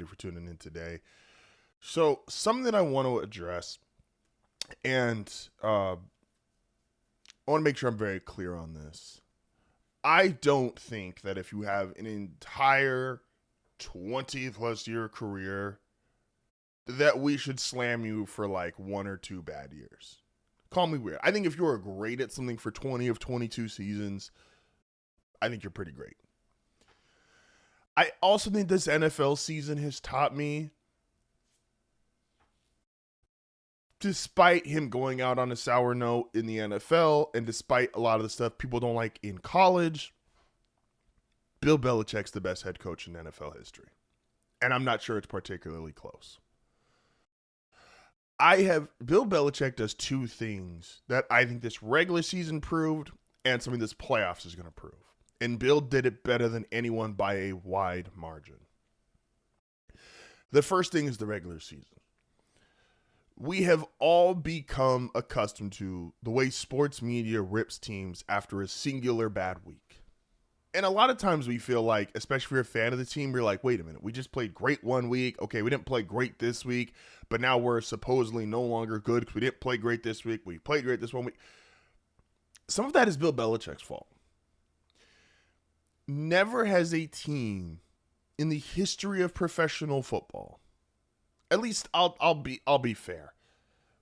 for tuning in today. So, something that I want to address, and I want to make sure I'm very clear on this. I don't think that if you have an entire 20 plus year career, that we should slam you for like 1 or 2 bad years. Call me weird. I think if you're great at something for 20 of 22 seasons, I think you're pretty great. I also think this NFL season has taught me, despite him going out on a sour note in the NFL and despite a lot of the stuff people don't like in college, Bill Belichick's the best head coach in NFL history. And I'm not sure it's particularly close. Bill Belichick does 2 things that I think this regular season proved and something this playoffs is going to prove. And Bill did it better than anyone by a wide margin. The first thing is the regular season. We have all become accustomed to the way sports media rips teams after a singular bad week. And a lot of times we feel like, especially if you're a fan of the team, you're like, wait a minute, we just played great one week. Okay, we didn't play great this week, but now we're supposedly no longer good because we didn't play great this week. We played great this one week. Some of that is Bill Belichick's fault. Never has a team in the history of professional football, at least I'll be fair.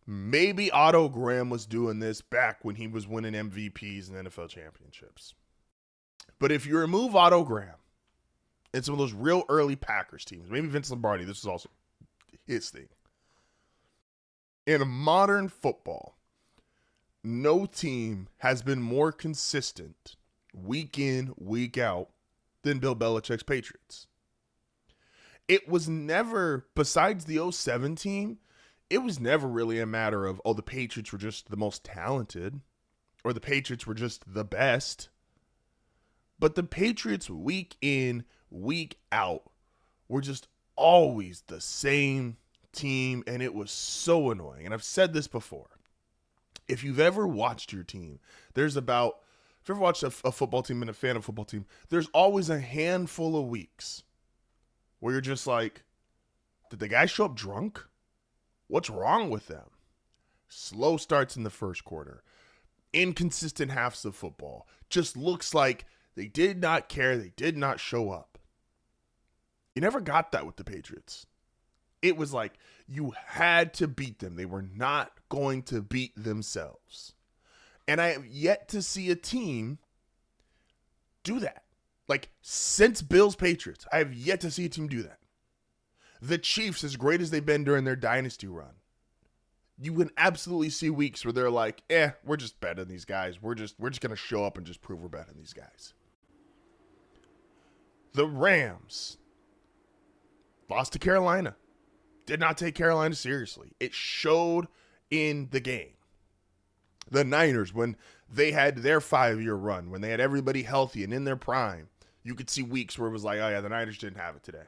Maybe Otto Graham was doing this back when he was winning MVPs and NFL championships. But if you remove Otto Graham and some of those real early Packers teams, maybe Vince Lombardi, this is also his thing. In modern football, no team has been more consistent week in, week out than Bill Belichick's Patriots. It was never, besides the 2007 team, it was never really a matter of, the Patriots were just the most talented or the Patriots were just the best. But the Patriots week in, week out were just always the same team, and it was so annoying. And I've said this before. If you've ever watched your team, if you've ever watched a football team and a fan of a football team, there's always a handful of weeks where you're just like, did the guy show up drunk? What's wrong with them? Slow starts in the first quarter. Inconsistent halves of football. Just looks like they did not care. They did not show up. You never got that with the Patriots. It was like you had to beat them. They were not going to beat themselves. And I have yet to see a team do that. Like, since Bills Patriots, I have yet to see a team do that. The Chiefs, as great as they've been during their dynasty run, you can absolutely see weeks where they're like, we're just better than these guys. We're just going to show up and just prove we're better than these guys. The Rams lost to Carolina. Did not take Carolina seriously. It showed in the game. The Niners, when they had their 5-year run, when they had everybody healthy and in their prime, you could see weeks where it was like, the Niners didn't have it today.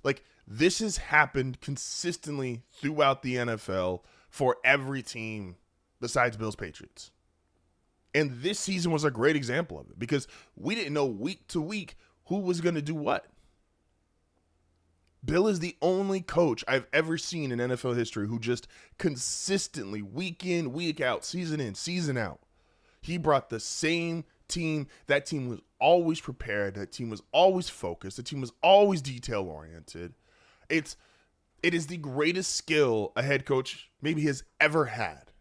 Like, this has happened consistently throughout the NFL for every team besides Bills Patriots. And this season was a great example of it because we didn't know week to week who was going to do what. Bill is the only coach I've ever seen in NFL history who just consistently, week in, week out, season in, season out, he brought the same team. That team was always prepared. That team was always focused. The team was always detail-oriented. It is the greatest skill a head coach maybe has ever had.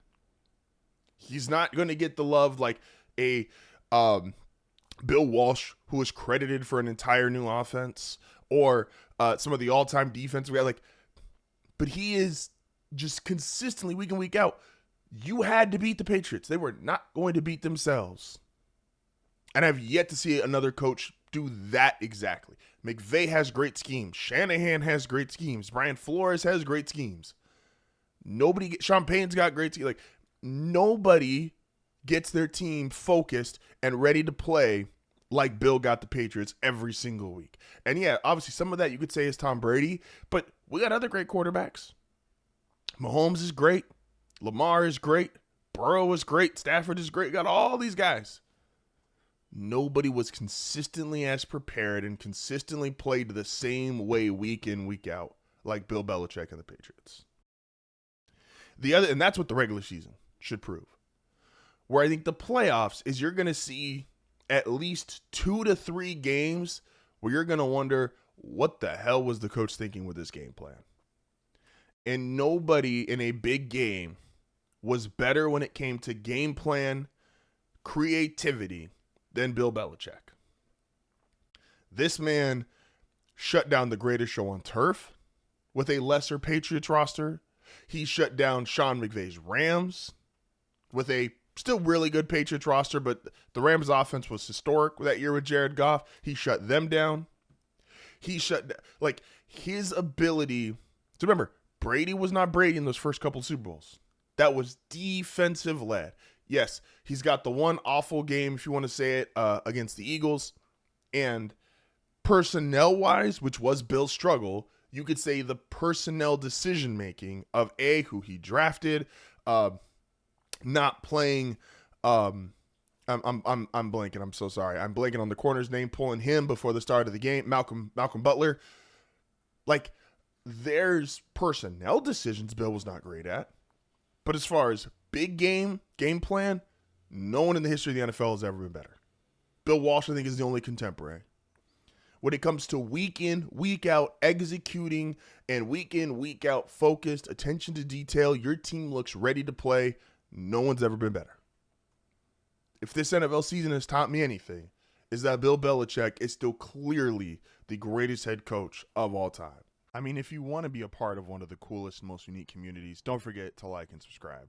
He's not going to get the love like a Bill Walsh, who was credited for an entire new offense, or some of the all-time defense we had. But he is just consistently, week in, week out. You had to beat the Patriots. They were not going to beat themselves. And I've yet to see another coach do that exactly. McVay has great schemes. Shanahan has great schemes. Brian Flores has great schemes. Sean Payton's got great schemes. Nobody gets their team focused and ready to play like Bill got the Patriots every single week. And yeah, obviously some of that you could say is Tom Brady, but we got other great quarterbacks. Mahomes is great. Lamar is great. Burrow is great. Stafford is great. We got all these guys. nobody was consistently as prepared and consistently played the same way week in, week out, like Bill Belichick and the Patriots. And that's what the regular season should prove. Where I think the playoffs is you're going to see at least 2 to 3 games where you're going to wonder, what the hell was the coach thinking with this game plan? And nobody in a big game was better when it came to game plan, creativity, than Bill Belichick. This man shut down the greatest show on turf with a lesser Patriots roster. He shut down Sean McVay's Rams with a still really good Patriots roster, but the Rams offense was historic that year with Jared Goff. He shut them down. He shut down, like, his ability to remember, Brady was not Brady in those first couple of Super Bowls. That was defensive led. Yes, he's got the one awful game, if you want to say it, against the Eagles. And personnel-wise, which was Bill's struggle, you could say the personnel decision-making of who he drafted, not playing. I'm blanking. I'm so sorry. I'm blanking on the corner's name, pulling him before the start of the game. Malcolm Butler. Like, there's personnel decisions Bill was not great at. But as far as big game plan, no one in the history of the NFL has ever been better. Bill Walsh, I think, is the only contemporary. When it comes to week in, week out executing and week in, week out focused, attention to detail, your team looks ready to play, no one's ever been better. If this NFL season has taught me anything, is that Bill Belichick is still clearly the greatest head coach of all time. I mean, if you want to be a part of one of the coolest, most unique communities, don't forget to like and subscribe.